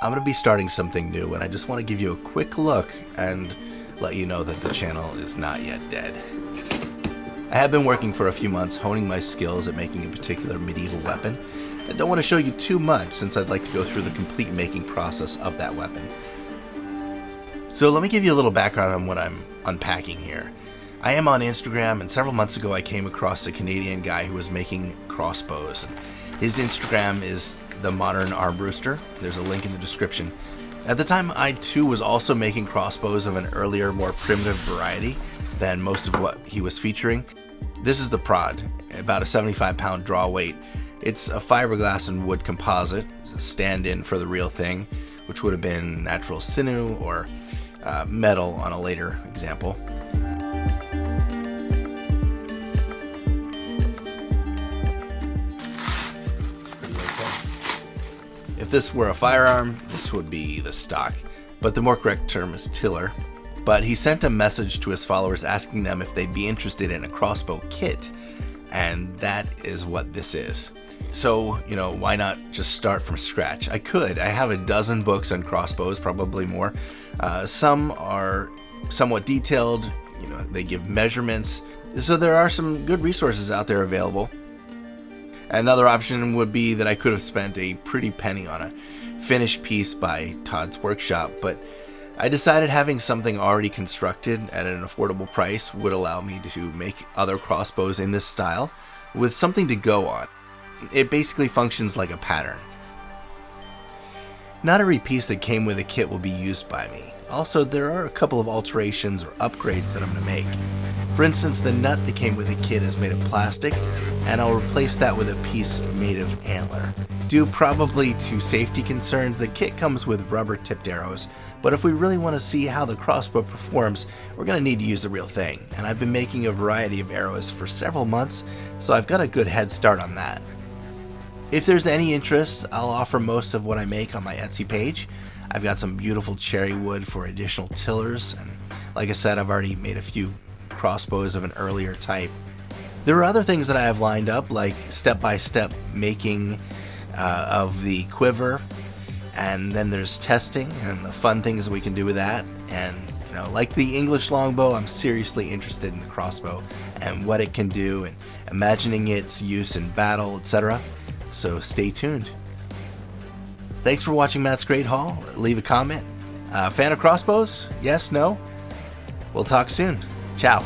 I'm going to be starting something new, and I just want to give you a quick look and let you know that the channel is not yet dead. I have been working for a few months honing my skills at making a particular medieval weapon. I don't want to show you too much since I'd like to go through the complete making process of that weapon. So let me give you a little background on what I'm unpacking here. I am on Instagram, and several months ago I came across a Canadian guy who was making crossbows. His Instagram is the Modern Armbruster. There's a link in the description. At the time, I too was also making crossbows of an earlier, more primitive variety than most of what he was featuring. This is the Prod, about a 75-pound draw weight. It's a fiberglass and wood composite. It's a stand-in for the real thing, which would have been natural sinew or metal on a later example. If this were a firearm, this would be the stock, but the more correct term is tiller. But he sent a message to his followers asking them if they'd be interested in a crossbow kit, and that is what this is. So, why not just start from scratch? I could. I have a dozen books on crossbows, probably more. Some are somewhat detailed, they give measurements, so there are some good resources out there available. Another option would be that I could have spent a pretty penny on a finished piece by Todd's Workshop, but I decided having something already constructed at an affordable price would allow me to make other crossbows in this style with something to go on. It basically functions like a pattern. Not every piece that came with a kit will be used by me. Also, there are a couple of alterations or upgrades that I'm going to make. For instance, the nut that came with the kit is made of plastic, and I'll replace that with a piece made of antler. Due probably to safety concerns, the kit comes with rubber-tipped arrows, but if we really want to see how the crossbow performs, we're going to need to use the real thing, and I've been making a variety of arrows for several months, so I've got a good head start on that. If there's any interest, I'll offer most of what I make on my Etsy page. I've got some beautiful cherry wood for additional tillers, and like I said, I've already made a few crossbows of an earlier type. There are other things that I have lined up, like step-by-step making of the quiver, and then there's testing and the fun things that we can do with that. And like the English longbow, I'm seriously interested in the crossbow and what it can do, and imagining its use in battle, etc. So stay tuned. Thanks for watching Matt's Great Haul. Leave a comment. Fan of crossbows? Yes? No? We'll talk soon. Ciao.